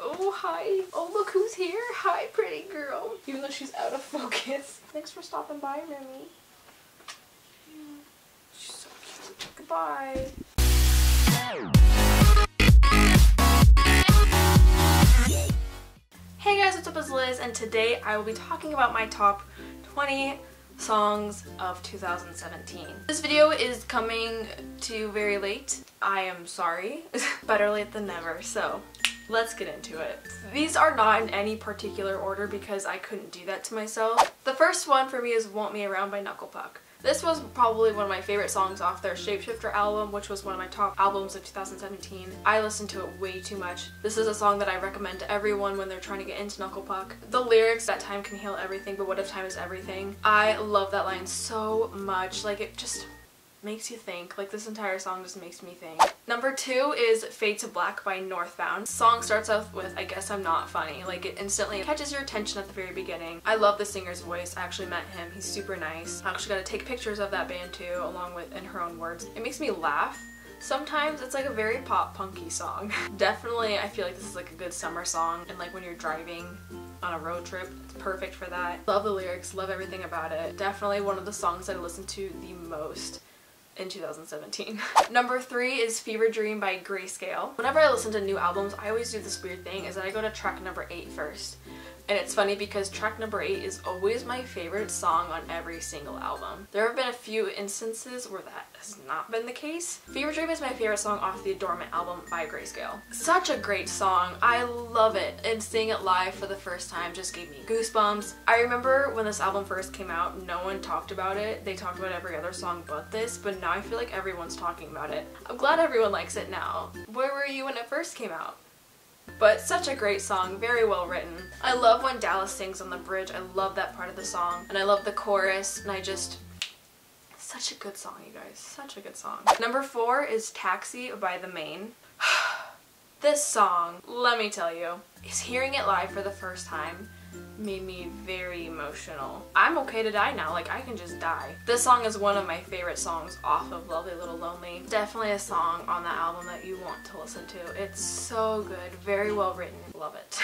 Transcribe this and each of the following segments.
Oh, hi. Oh, look who's here. Hi, pretty girl. Even though she's out of focus. Thanks for stopping by, Remy. She's so cute. Goodbye. Hey guys, what's up? It's Liz, and today I will be talking about my top 20 songs of 2017. This video is coming to you very late. I am sorry. Better late than never, so let's get into it. These are not in any particular order because I couldn't do that to myself. The first one for me is Want Me Around by Knucklepuck. This was probably one of my favorite songs off their Shapeshifter album, which was one of my top albums of 2017. I listened to it way too much. This is a song that I recommend to everyone when they're trying to get into Knucklepuck. The lyrics, that time can heal everything, but what if time is everything? I love that line so much. Like, it just makes you think. Like, this entire song just makes me think. Number 2 is Fade to Black by Northbound. The song starts off with I Guess I'm Not Funny. Like, it instantly catches your attention at the very beginning. I love the singer's voice. I actually met him. He's super nice. I actually got to take pictures of that band too, along with in her own words. It makes me laugh. Sometimes it's like a very pop punky song. Definitely I feel like this is like a good summer song, and like when you're driving on a road trip, it's perfect for that. Love the lyrics, love everything about it. Definitely one of the songs that I listen to the most in 2017. Number 3 is Fever Dream by Grayscale. Whenever I listen to new albums, I always do this weird thing is that I go to track number 8 first. And it's funny because track number 8 is always my favorite song on every single album. There have been a few instances where that has not been the case. Fever Dream is my favorite song off the Adornment album by Grayscale. Such a great song. I love it. And seeing it live for the first time just gave me goosebumps. I remember when this album first came out, no one talked about it. They talked about every other song but this, but now I feel like everyone's talking about it. I'm glad everyone likes it now. Where were you when it first came out? But such a great song, very well written. I love when Dallas sings on the bridge. I love that part of the song. And I love the chorus, and such a good song, you guys. Such a good song. Number 4 is Taxi by The Maine. This song, let me tell you, is hearing it live for the first time made me very emotional. I'm okay to die now, like I can just die. This song is one of my favorite songs off of Lovely Little Lonely. Definitely a song on that album that you want to listen to. It's so good, very well written, love it.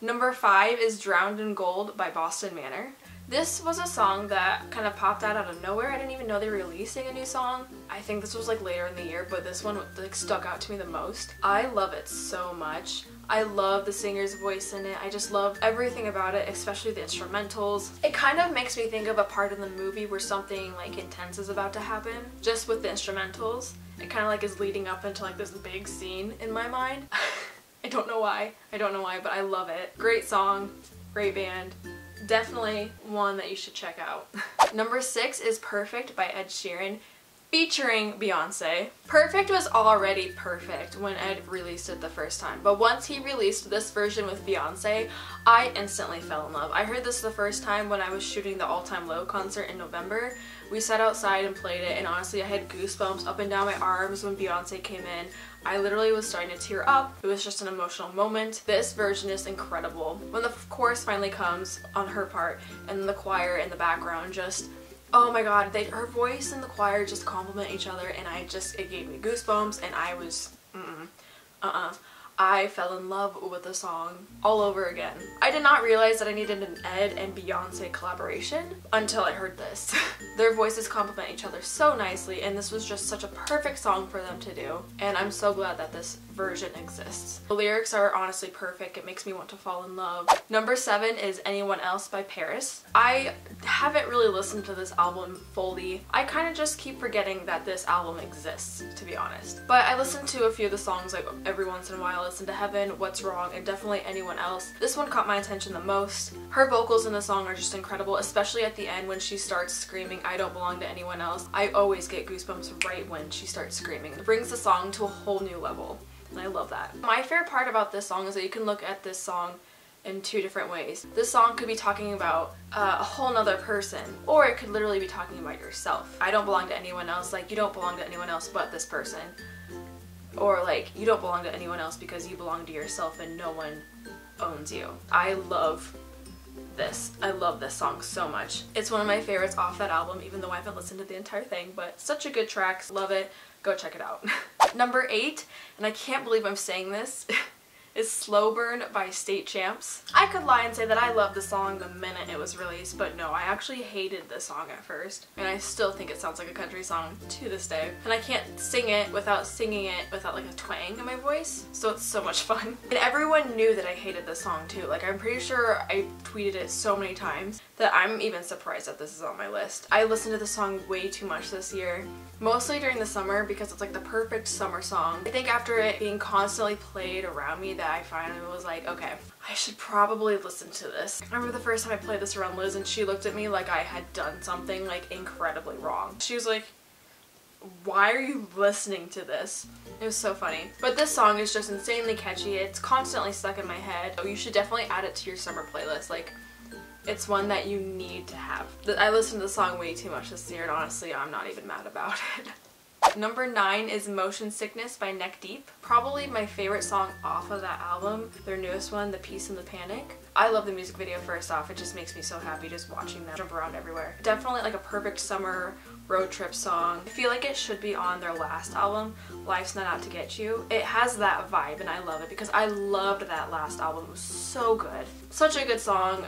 Number 5 is Drowned in Gold by Boston Manor. This was a song that kind of popped out of nowhere. I didn't even know they were releasing a new song. I think this was like later in the year, but this one like stuck out to me the most. I love it so much. I love the singer's voice in it. I just love everything about it, especially the instrumentals. It kind of makes me think of a part in the movie where something like intense is about to happen, just with the instrumentals. It kind of like is leading up into like this big scene in my mind. I don't know why, but I love it. Great song, great band. Definitely one that you should check out. Number 6 is Perfect by Ed Sheeran, featuring Beyonce. Perfect was already perfect when Ed released it the first time, but once he released this version with Beyonce, I instantly fell in love. I heard this the first time when I was shooting the All Time Low concert in November. We sat outside and played it, and honestly I had goosebumps up and down my arms when Beyonce came in. I literally was starting to tear up. It was just an emotional moment. This version is incredible. When the chorus finally comes on her part and the choir in the background just, oh my god, her voice and the choir just complement each other, and it gave me goosebumps, and I was, I fell in love with the song all over again. I did not realize that I needed an Ed and Beyonce collaboration until I heard this. Their voices complement each other so nicely, and this was just such a perfect song for them to do, and I'm so glad that this version exists. The lyrics are honestly perfect. It makes me want to fall in love. Number 7 is Anyone Else by Paris. I haven't really listened to this album fully. I kind of just keep forgetting that this album exists, to be honest. But I listen to a few of the songs like every once in a while. I listen to Heaven, What's Wrong, and definitely Anyone Else. This one caught my attention the most. Her vocals in the song are just incredible, especially at the end when she starts screaming, I don't belong to anyone else. I always get goosebumps right when she starts screaming. It brings the song to a whole new level. And I love that. My favorite part about this song is that you can look at this song in 2 different ways. This song could be talking about a whole nother person, or it could literally be talking about yourself. I don't belong to anyone else, like you don't belong to anyone else but this person. Or like, you don't belong to anyone else because you belong to yourself and no one owns you. I love this. I love this song so much. It's one of my favorites off that album, even though I haven't listened to the entire thing, but such a good track. Love it. Go check it out. Number 8, and I can't believe I'm saying this, is Slow Burn by State Champs. I could lie and say that I loved the song the minute it was released, but no, I actually hated this song at first. And I still think it sounds like a country song to this day. And I can't sing it without singing it without like a twang in my voice, so it's so much fun. And everyone knew that I hated this song too. Like, I'm pretty sure I tweeted it so many times that I'm even surprised that this is on my list. I listened to the song way too much this year, mostly during the summer because it's like the perfect summer song. I think after it being constantly played around me that I finally was like, okay, I should probably listen to this. I remember the first time I played this around Liz and she looked at me like I had done something like incredibly wrong. She was like, why are you listening to this? It was so funny. But this song is just insanely catchy. It's constantly stuck in my head. So you should definitely add it to your summer playlist. Like, it's one that you need to have. I listened to the song way too much this year and honestly I'm not even mad about it. Number 9 is Motion Sickness by Neck Deep. Probably my favorite song off of that album, their newest one, The Peace and the Panic. I love the music video first off, it just makes me so happy just watching them jump around everywhere. Definitely like a perfect summer road trip song. I feel like it should be on their last album, Life's Not Out to Get You. It has that vibe and I love it because I loved that last album. It was so good. Such a good song.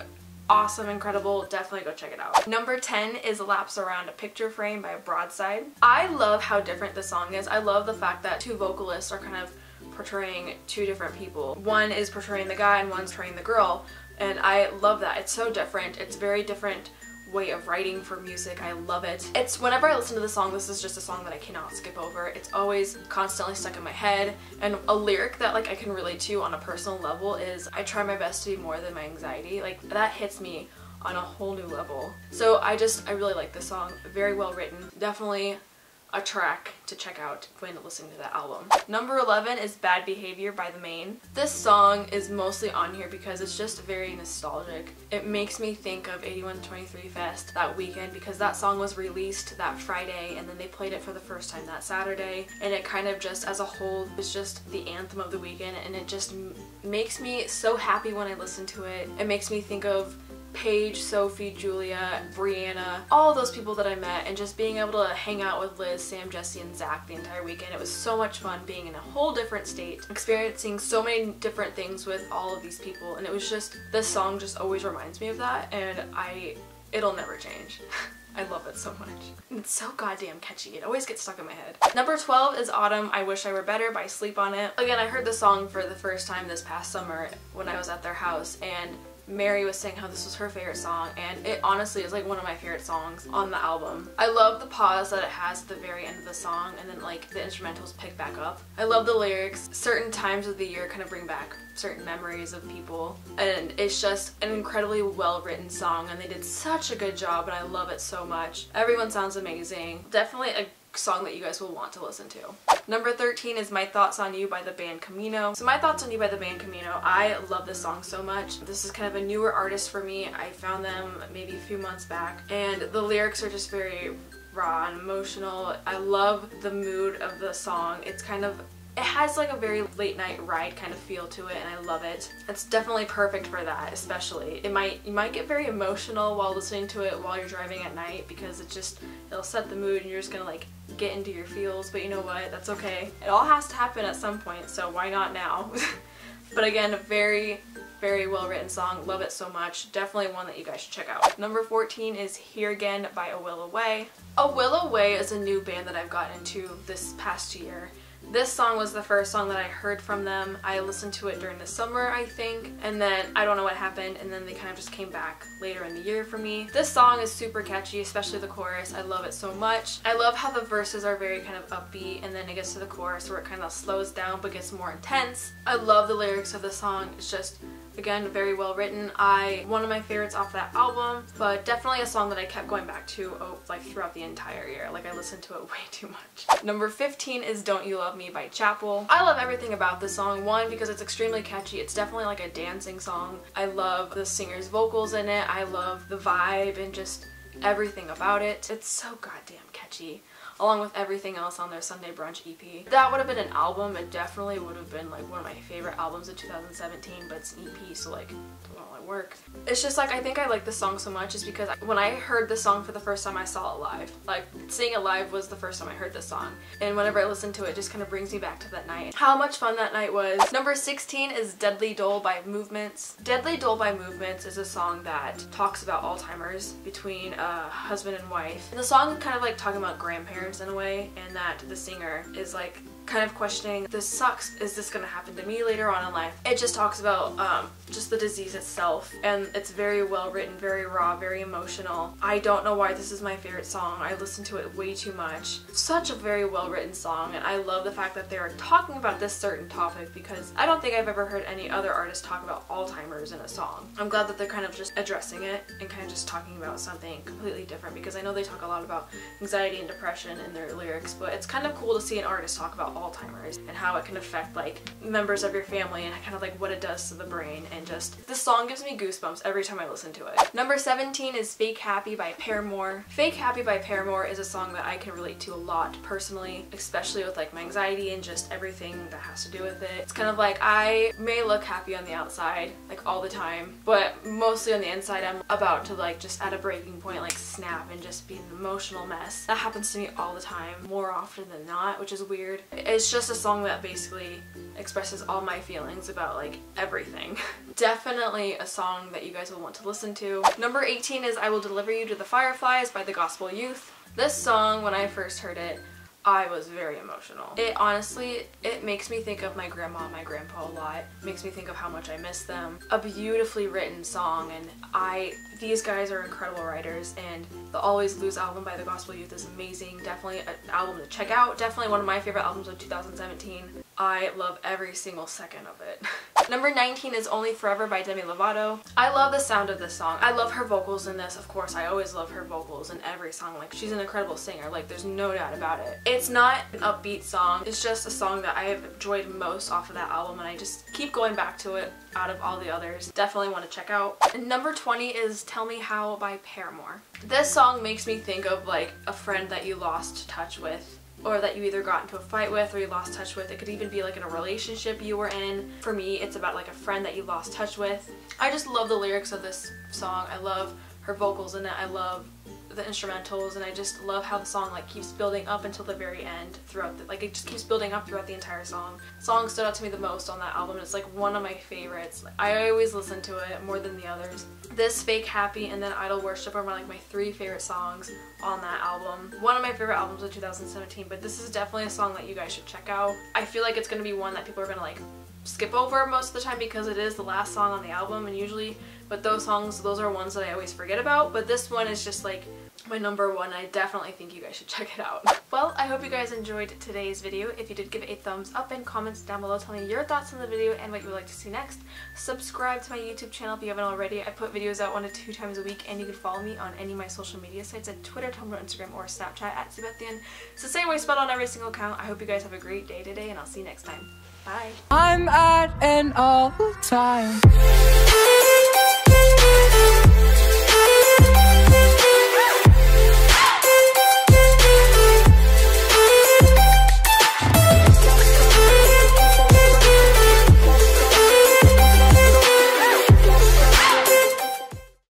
Awesome, incredible, definitely go check it out. Number 10 is Laps Around a Picture Frame by Broadside. I love how different this song is. I love the fact that two vocalists are kind of portraying two different people. One is portraying the guy and one's portraying the girl, and I love that. It's so different. It's very different way of writing for music. I love it. It's whenever I listen to the song, this is just a song that I cannot skip over. It's always constantly stuck in my head, and a lyric that like I can relate to on a personal level is I try my best to be more than my anxiety. Like, that hits me on a whole new level. So I really like this song. Very well written. Definitely a track to check out when listening to that album. Number 11 is Bad Behavior by The Maine. This song is mostly on here because it's just very nostalgic. It makes me think of 8123 Fest that weekend because that song was released that Friday and then they played it for the first time that Saturday, and it kind of just as a whole is just the anthem of the weekend, and it just makes me so happy when I listen to it. It makes me think of Paige, Sophie, Julia, Brianna, all those people that I met, and just being able to hang out with Liz, Sam, Jesse, and Zach the entire weekend. It was so much fun being in a whole different state, experiencing so many different things with all of these people, and it was just, this song just always reminds me of that, and it'll never change. I love it so much. It's so goddamn catchy. It always gets stuck in my head. Number 12 is Autumn, I Wish I Were Better by Sleep On It. Again, I heard the song for the first time this past summer when I was at their house, and Mary was saying how this was her favorite song, and it honestly is like one of my favorite songs on the album. I love the pause that it has at the very end of the song, and then like the instrumentals pick back up. I love the lyrics. Certain times of the year kind of bring back certain memories of people, and it's just an incredibly well written song, and they did such a good job, and I love it so much. Everyone sounds amazing. Definitely a song that you guys will want to listen to. Number 13 is My Thoughts on You by the band Camino. So My Thoughts on You by the band Camino, I love this song so much. This is kind of a newer artist for me. I found them maybe a few months back, and the lyrics are just very raw and emotional. I love the mood of the song. It has like a very late night ride kind of feel to it, and I love it. It's definitely perfect for that, especially. You might get very emotional while listening to it while you're driving at night because it'll set the mood and you're just gonna like get into your feels, but you know what, that's okay. It all has to happen at some point, so why not now? But again, a very, very well written song. Love it so much. Definitely one that you guys should check out. Number 14 is Here Again by A Will Away. A Will Away is a new band that I've gotten into this past year. This song was the first song that I heard from them. I listened to it during the summer, I think, and then I don't know what happened, and then they kind of just came back later in the year for me. This song is super catchy, especially the chorus. I love it so much. I love how the verses are very kind of upbeat, and then it gets to the chorus where it kind of slows down but gets more intense. I love the lyrics of the song. It's just, again, very well written. One of my favorites off that album, but definitely a song that I kept going back to like throughout the entire year. Like, I listened to it way too much. Number 15 is Don't You Love Me by Chapel. I love everything about this song. One, because it's extremely catchy. It's definitely like a dancing song. I love the singer's vocals in it. I love the vibe and just everything about it. It's so goddamn catchy. along with everything else on their Sunday Brunch EP. That would have been an album. It definitely would have been like one of my favorite albums of 2017, but it's an EP, so like, it won't really work. It's just like, I think I like this song so much is because when I heard this song for the first time, I saw it live. Like, seeing it live was the first time I heard this song, and whenever I listen to it, it just kind of brings me back to that night. How much fun that night was. Number 16 is Deadly Dull by Movements. Deadly Dull by Movements is a song that talks about Alzheimer's between a husband and wife. And the song is kind of like talking about grandparents in a way, and that the singer is like kind of questioning, this sucks, is this gonna happen to me later on in life? It just talks about just the disease itself, and it's very well written, very raw, very emotional. I don't know why this is my favorite song. I listen to it way too much. Such a very well written song, and I love the fact that they're talking about this certain topic because I don't think I've ever heard any other artist talk about Alzheimer's in a song. I'm glad that they're kind of just addressing it and kind of just talking about something completely different, because I know they talk a lot about anxiety and depression in their lyrics, but it's kind of cool to see an artist talk about Alzheimer's and how it can affect like members of your family and kind of like what it does to the brain, and just this song gives me goosebumps every time I listen to it. Number 17 is Fake Happy by Paramore. Fake Happy by Paramore is a song that I can relate to a lot personally, especially with like my anxiety and just everything that has to do with it. It's kind of like I may look happy on the outside like all the time, but mostly on the inside I'm about to like just at a breaking point, like snap and just be an emotional mess. That happens to me all the time, more often than not, which is weird. It's just a song that basically expresses all my feelings about like everything. Definitely a song that you guys will want to listen to. Number 18 is I Will Deliver You to the Fireflies by the Gospel Youth. This song, when I first heard it, I was very emotional. It honestly, it makes me think of my grandma and my grandpa a lot. It makes me think of how much I miss them. A beautifully written song, and these guys are incredible writers, and the Always Lose album by the Gospel Youth is amazing. Definitely an album to check out. Definitely one of my favorite albums of 2017. I love every single second of it. Number 19 is Only Forever by Demi Lovato. I love the sound of this song. I love her vocals in this, of course. I always love her vocals in every song. Like, she's an incredible singer. Like, there's no doubt about it. It's not an upbeat song. It's just a song that I have enjoyed most off of that album, and I just keep going back to it out of all the others. Definitely want to check out. And number 20 is Tell Me How by Paramore. This song makes me think of like a friend that you lost touch with, or that you either got into a fight with or you lost touch with. It could even be like in a relationship you were in. For me, it's about like a friend that you lost touch with. I just love the lyrics of this song. I love her vocals in it. I love the instrumentals, and I just love how the song like keeps building up until the very end throughout the, like it just keeps building up throughout the entire song. The song stood out to me the most on that album. It's like one of my favorites. I always listen to it more than the others. This, Fake Happy, and then Idol Worship are like my 3 favorite songs on that album. One of my favorite albums of 2017, but this is definitely a song that you guys should check out. I feel like it's gonna be one that people are gonna like skip over most of the time because it is the last song on the album, and usually with those songs, those are ones that I always forget about, but this one is just like my number one. I definitely think you guys should check it out. Well, I hope you guys enjoyed today's video. If you did, give it a thumbs up and comments down below telling me your thoughts on the video and what you would like to see next. Subscribe to my YouTube channel if you haven't already. I put videos out 1 to 2 times a week, and you can follow me on any of my social media sites at Twitter, Tumblr, Instagram, or Snapchat at Sebastian. It's the same way spelled on every single account. I hope you guys have a great day today, and I'll see you next time. Bye. I'm at an all time.